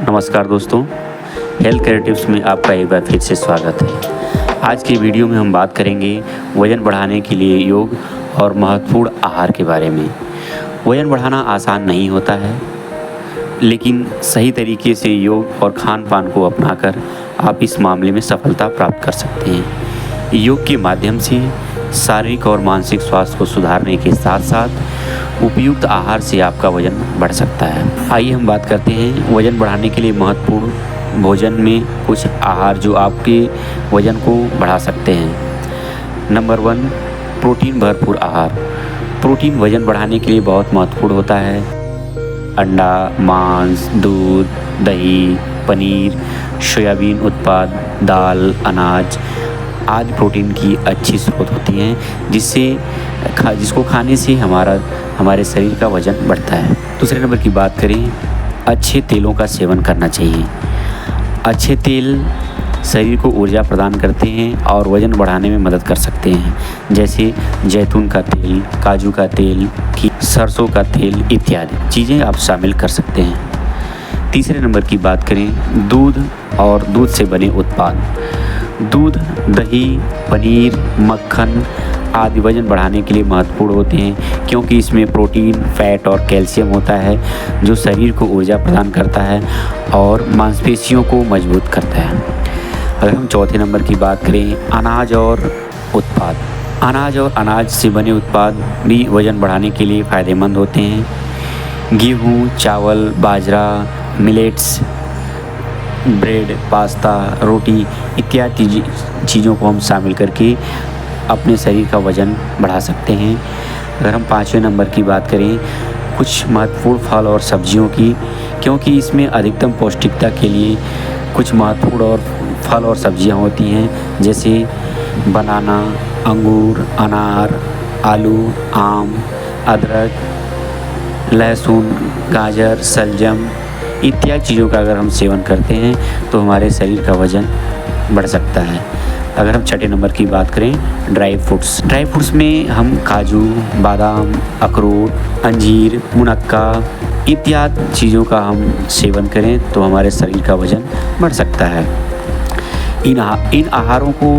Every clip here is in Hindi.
नमस्कार दोस्तों, हेल्थ केयर टिप्स में आपका एक बार फिर से स्वागत है। आज की वीडियो में हम बात करेंगे वज़न बढ़ाने के लिए योग और महत्वपूर्ण आहार के बारे में। वज़न बढ़ाना आसान नहीं होता है, लेकिन सही तरीके से योग और खान पान को अपनाकर आप इस मामले में सफलता प्राप्त कर सकते हैं। योग के माध्यम से शारीरिक और मानसिक स्वास्थ्य को सुधारने के साथ साथ उपयुक्त आहार से आपका वज़न बढ़ सकता है। आइए हम बात करते हैं वज़न बढ़ाने के लिए महत्वपूर्ण भोजन में कुछ आहार जो आपके वज़न को बढ़ा सकते हैं। नंबर 1, प्रोटीन भरपूर आहार। प्रोटीन वज़न बढ़ाने के लिए बहुत महत्वपूर्ण होता है। अंडा, मांस, दूध, दही, पनीर, सोयाबीन उत्पाद, दाल, अनाज आदि प्रोटीन की अच्छी स्रोत होती हैं, जिसको खाने से हमारे शरीर का वज़न बढ़ता है। दूसरे नंबर की बात करें, अच्छे तेलों का सेवन करना चाहिए। अच्छे तेल शरीर को ऊर्जा प्रदान करते हैं और वज़न बढ़ाने में मदद कर सकते हैं, जैसे जैतून का तेल, काजू का तेल, सरसों का तेल इत्यादि चीज़ें आप शामिल कर सकते हैं। तीसरे नंबर की बात करें, दूध और दूध से बने उत्पाद। दूध, दही, पनीर, मक्खन आदि वज़न बढ़ाने के लिए महत्वपूर्ण होते हैं, क्योंकि इसमें प्रोटीन, फैट और कैल्शियम होता है, जो शरीर को ऊर्जा प्रदान करता है और मांसपेशियों को मजबूत करता है। अगर हम चौथे नंबर की बात करें, अनाज और उत्पाद। अनाज और अनाज से बने उत्पाद भी वज़न बढ़ाने के लिए फ़ायदेमंद होते हैं। गेहूँ, चावल, बाजरा, मिलेट्स, ब्रेड, पास्ता, रोटी इत्यादि चीज़ों को हम शामिल करके अपने शरीर का वज़न बढ़ा सकते हैं। अगर हम पाँचवें नंबर की बात करें, कुछ महत्वपूर्ण फल और सब्जियों की, क्योंकि इसमें अधिकतम पौष्टिकता के लिए कुछ महत्वपूर्ण और फल और सब्जियां होती हैं, जैसे बनाना, अंगूर, अनार, आलू, आम, अदरक, लहसुन, गाजर, शलजम इत्यादि चीज़ों का अगर हम सेवन करते हैं तो हमारे शरीर का वज़न बढ़ सकता है। अगर हम छठे नंबर की बात करें, ड्राई फ्रूट्स में हम काजू, बादाम, अखरोट, अंजीर, मुनक्का इत्यादि चीज़ों का हम सेवन करें तो हमारे शरीर का वज़न बढ़ सकता है। इन आहारों को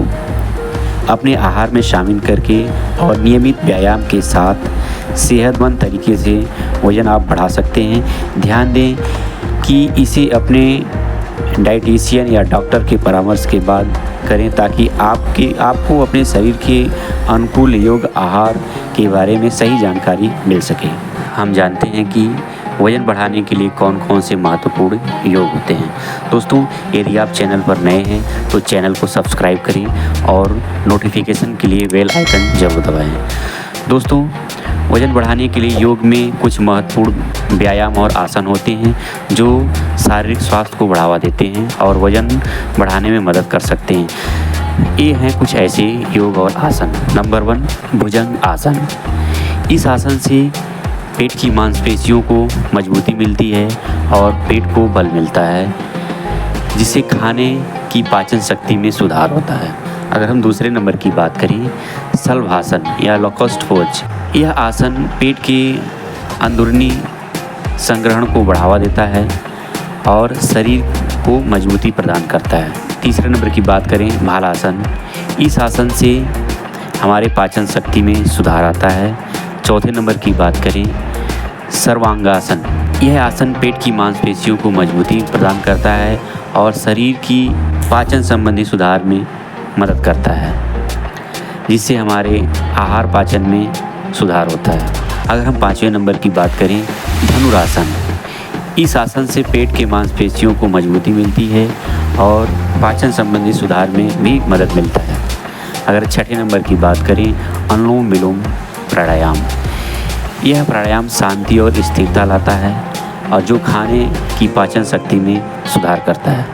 अपने आहार में शामिल करके और नियमित व्यायाम के साथ सेहतमंद तरीके से वज़न आप बढ़ा सकते हैं। ध्यान दें कि इसे अपने डाइटिशियन या डॉक्टर के परामर्श के बाद करें, ताकि आपको अपने शरीर के अनुकूल योग आहार के बारे में सही जानकारी मिल सके। हम जानते हैं कि वज़न बढ़ाने के लिए कौन कौन से महत्वपूर्ण योग होते हैं। दोस्तों, यदि आप चैनल पर नए हैं तो चैनल को सब्सक्राइब करें और नोटिफिकेशन के लिए बेल आइकन जरूर दबाएं। दोस्तों, वज़न बढ़ाने के लिए योग में कुछ महत्वपूर्ण व्यायाम और आसन होते हैं जो शारीरिक स्वास्थ्य को बढ़ावा देते हैं और वज़न बढ़ाने में मदद कर सकते हैं। ये हैं कुछ ऐसे योग और आसन। नंबर 1, भुजंग आसन। इस आसन से पेट की मांसपेशियों को मजबूती मिलती है और पेट को बल मिलता है, जिससे खाने की पाचन शक्ति में सुधार होता है। अगर हम दूसरे नंबर की बात करें, शलभासन या लोटस पोज। यह आसन पेट के अंदरूनी संग्रहण को बढ़ावा देता है और शरीर को मजबूती प्रदान करता है। तीसरे नंबर की बात करें, भालासन। इस आसन से हमारे पाचन शक्ति में सुधार आता है। चौथे नंबर की बात करें, सर्वांगासन। यह आसन पेट की मांसपेशियों को मजबूती प्रदान करता है और शरीर की पाचन संबंधी सुधार में मदद करता है, जिससे हमारे आहार पाचन में सुधार होता है। अगर हम पाँचवें नंबर की बात करें, धनुरासन। इस आसन से पेट के मांसपेशियों को मजबूती मिलती है और पाचन संबंधी सुधार में भी मदद मिलता है। अगर छठे नंबर की बात करें, अनुलोम विलोम प्राणायाम। यह प्राणायाम शांति और स्थिरता लाता है और जो खाने की पाचन शक्ति में सुधार करता है।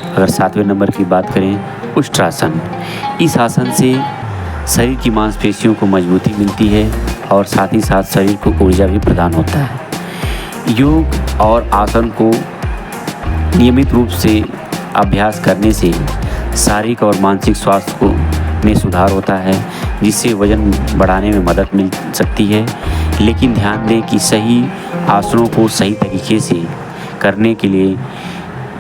अगर सातवें नंबर की बात करें, उष्ट्रासन। इस आसन से शरीर की मांसपेशियों को मजबूती मिलती है और साथ ही साथ शरीर को ऊर्जा भी प्रदान होता है। योग और आसन को नियमित रूप से अभ्यास करने से शारीरिक और मानसिक स्वास्थ्य में सुधार होता है, जिससे वज़न बढ़ाने में मदद मिल सकती है। लेकिन ध्यान दें कि सही आसनों को सही तरीके से करने के लिए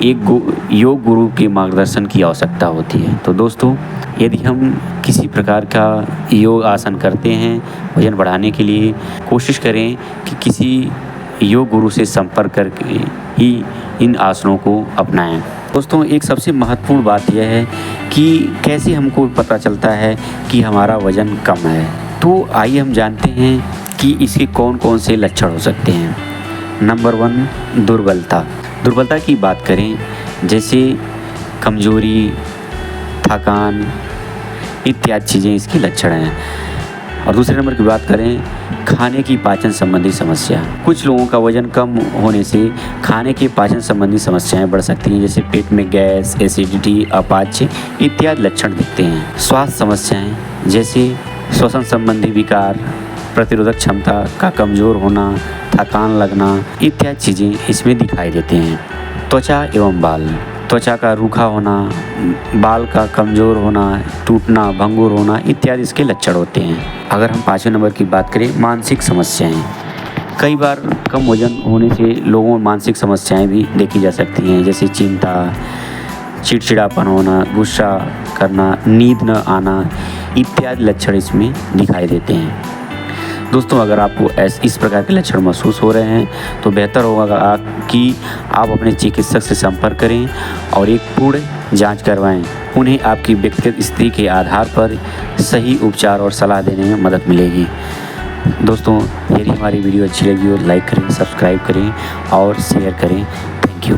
एक योग गुरु के मार्गदर्शन की आवश्यकता होती है। तो दोस्तों, यदि हम किसी प्रकार का योग आसन करते हैं वज़न बढ़ाने के लिए, कोशिश करें कि किसी योग गुरु से संपर्क करके ही इन आसनों को अपनाएं। दोस्तों, एक सबसे महत्वपूर्ण बात यह है कि कैसे हमको पता चलता है कि हमारा वज़न कम है। तो आइए हम जानते हैं कि इसके कौन कौन से लक्षण हो सकते हैं। नंबर 1, दुर्बलता। दुर्बलता की बात करें, जैसे कमजोरी, थकान इत्यादि चीज़ें इसके लक्षण हैं। और दूसरे नंबर की बात करें, खाने की पाचन संबंधी समस्या। कुछ लोगों का वज़न कम होने से खाने के पाचन संबंधी समस्याएं बढ़ सकती हैं, जैसे पेट में गैस, एसिडिटी, अपाच्य इत्यादि लक्षण दिखते हैं। स्वास्थ्य समस्याएं जैसे श्वसन संबंधी विकार, प्रतिरोधक क्षमता का कमज़ोर होना, थकान लगना इत्यादि चीज़ें इसमें दिखाई देते हैं। त्वचा एवं बाल। त्वचा का रूखा होना, बाल का कमज़ोर होना, टूटना, भंगुर होना इत्यादि इसके लक्षण होते हैं। अगर हम 5वें नंबर की बात करें, मानसिक समस्याएं। कई बार कम वज़न होने से लोगों में मानसिक समस्याएं भी देखी जा सकती हैं, जैसे चिंता, चिड़चिड़ापन होना, गुस्सा करना, नींद न आना इत्यादि लक्षण इसमें दिखाई देते हैं। दोस्तों, अगर आपको इस प्रकार के लक्षण महसूस हो रहे हैं तो बेहतर होगा कि आप अपने चिकित्सक से संपर्क करें और एक पूर्ण जांच करवाएं। उन्हें आपकी व्यक्तिगत स्थिति के आधार पर सही उपचार और सलाह देने में मदद मिलेगी। दोस्तों, यदि हमारी वीडियो अच्छी लगी हो लाइक करें, सब्सक्राइब करें और शेयर करें। Thank you.